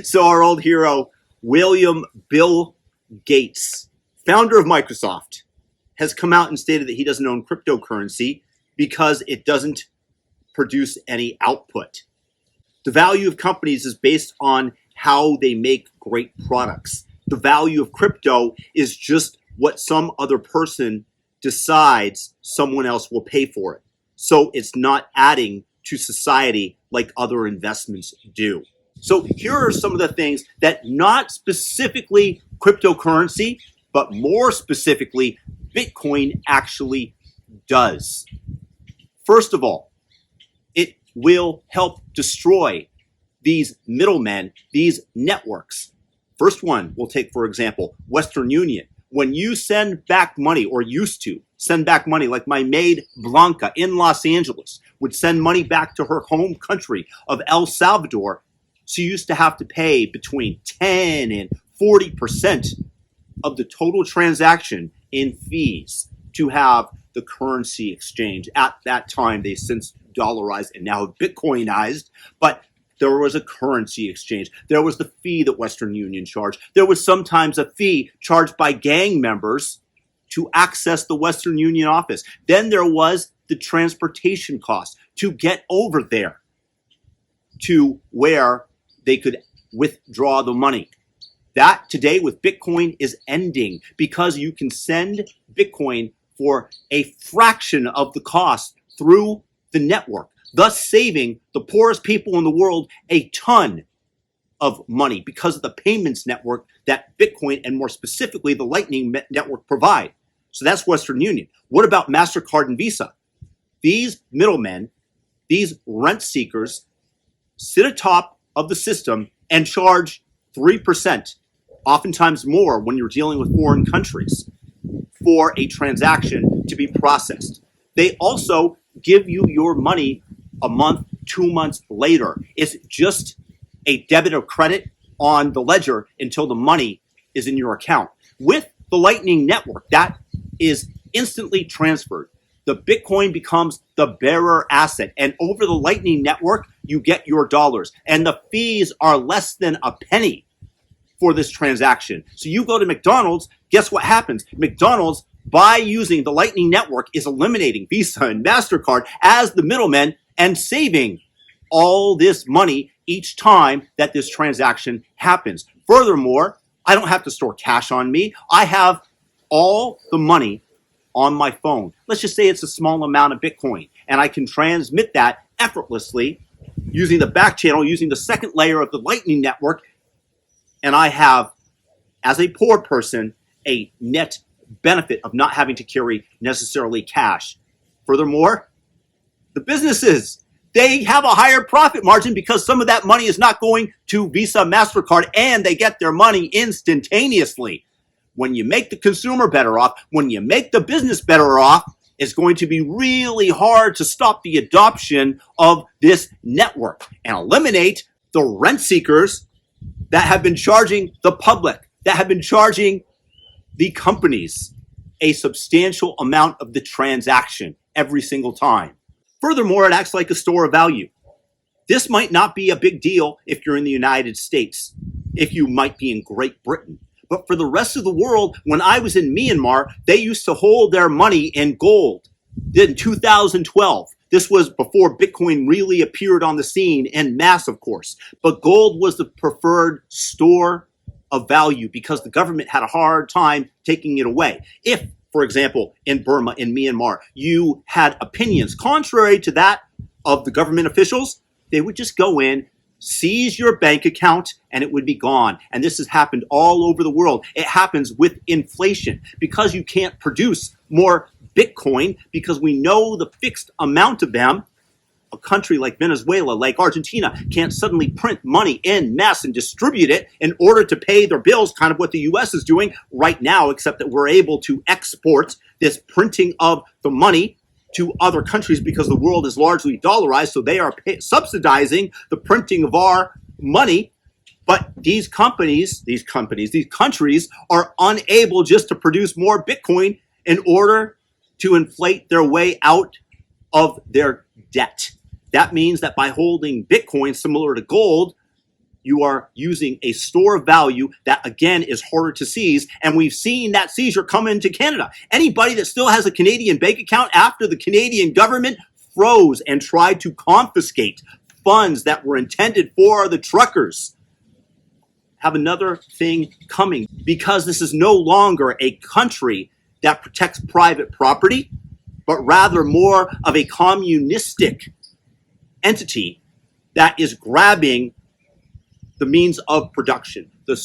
So our old hero, William Bill Gates, founder of Microsoft, has come out and stated that he doesn't own cryptocurrency because it doesn't produce any output. The value of companies is based on how they make great products. The value of crypto is just what some other person decides someone else will pay for it. So it's not adding to society like other investments do. So here are some of the things that not specifically cryptocurrency, but more specifically Bitcoin actually does. First of all, it will help destroy these middlemen, these networks. First one, we'll take, for example, Western Union. When you send back money, or used to send back money, like my maid Blanca in Los Angeles would send money back to her home country of El Salvador, she used to have to pay between 10 and 40% of the total transaction in fees to have the currency exchange. At that time, they since dollarized and now have Bitcoinized, but there was a currency exchange. There was the fee that Western Union charged. There was sometimes a fee charged by gang members to access the Western Union office. Then there was the transportation cost to get over there to where they could withdraw the money. That today with Bitcoin is ending because you can send Bitcoin for a fraction of the cost through the network, thus saving the poorest people in the world a ton of money because of the payments network that Bitcoin, and more specifically the Lightning Network, provide. So that's Western Union. What about MasterCard and Visa? These middlemen, these rent seekers, sit atop of the system and charge 3%, oftentimes more when you're dealing with foreign countries, for a transaction to be processed. They also give you your money a month, 2 months later. It's just a debit or credit on the ledger until the money is in your account. With the Lightning Network, that is instantly transferred. The Bitcoin becomes the bearer asset, and over the Lightning Network, you get your dollars, and the fees are less than a penny for this transaction. So you go to McDonald's, guess what happens? McDonald's, by using the Lightning Network, is eliminating Visa and MasterCard as the middlemen and saving all this money each time that this transaction happens. Furthermore, I don't have to store cash on me. I have all the money on my phone. Let's just say it's a small amount of Bitcoin, and I can transmit that effortlessly using the back channel, using the second layer of the Lightning Network, and I have, as a poor person, a net benefit of not having to carry necessarily cash. Furthermore, the businesses, they have a higher profit margin because some of that money is not going to Visa, MasterCard, and they get their money instantaneously. When you make the consumer better off, when you make the business better off, it's going to be really hard to stop the adoption of this network and eliminate the rent seekers that have been charging the public, that have been charging the companies a substantial amount of the transaction every single time. Furthermore, it acts like a store of value. This might not be a big deal if you're in the United States, if you might be in Great Britain. But for the rest of the world, when I was in Myanmar, they used to hold their money in gold. In 2012, this was before Bitcoin really appeared on the scene en masse, of course. But gold was the preferred store of value because the government had a hard time taking it away. If, for example, in Burma, in Myanmar, you had opinions contrary to that of the government officials, they would just go in, seize your bank account, and it would be gone. And this has happened all over the world. It happens with inflation because you can't produce more Bitcoin because we know the fixed amount of them. A country like Venezuela, like Argentina, can't suddenly print money en masse and distribute it in order to pay their bills, kind of what the U.S. is doing right now, except that we're able to export this printing of the money to other countries because the world is largely dollarized, so they are subsidizing the printing of our money. But these countries are unable just to produce more Bitcoin in order to inflate their way out of their debt. That means that by holding Bitcoin similar to gold, You are using a store of value that, again, is harder to seize. And we've seen that seizure come into Canada. Anybody that still has a Canadian bank account after the Canadian government froze and tried to confiscate funds that were intended for the truckers have another thing coming, because this is no longer a country that protects private property, but rather more of a communistic entity that is grabbing the means of production, the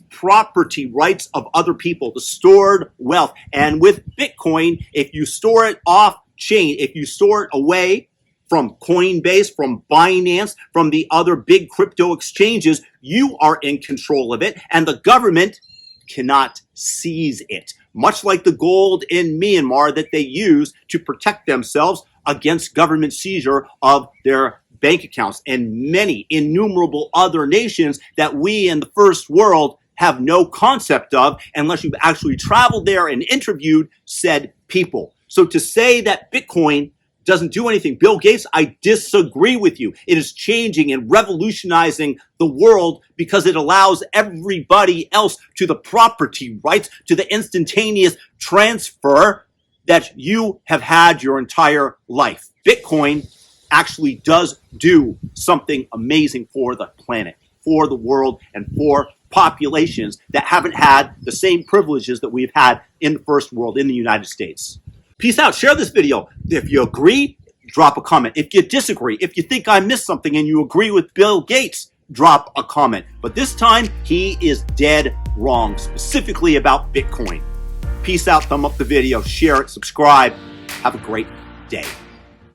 property rights of other people, the stored wealth. And with Bitcoin, if you store it off chain, if you store it away from Coinbase, from Binance, from the other big crypto exchanges, you are in control of it, and the government cannot seize it. Much like the gold in Myanmar that they use to protect themselves against government seizure of their bank accounts, and many innumerable other nations that we in the first world have no concept of unless you've actually traveled there and interviewed said people. So to say that Bitcoin doesn't do anything, Bill Gates, I disagree with you. It is changing and revolutionizing the world because it allows everybody else to the property rights, to the instantaneous transfer that you have had your entire life. Bitcoin actually does do something amazing for the planet, for the world, and for populations that haven't had the same privileges that we've had in the first world, in the United States. Peace out. Share this video. If you agree, drop a comment. If you disagree, if you think I missed something and you agree with Bill Gates, drop a comment. But this time, he is dead wrong, specifically about Bitcoin. Peace out. Thumb up the video. Share it. Subscribe. Have a great day.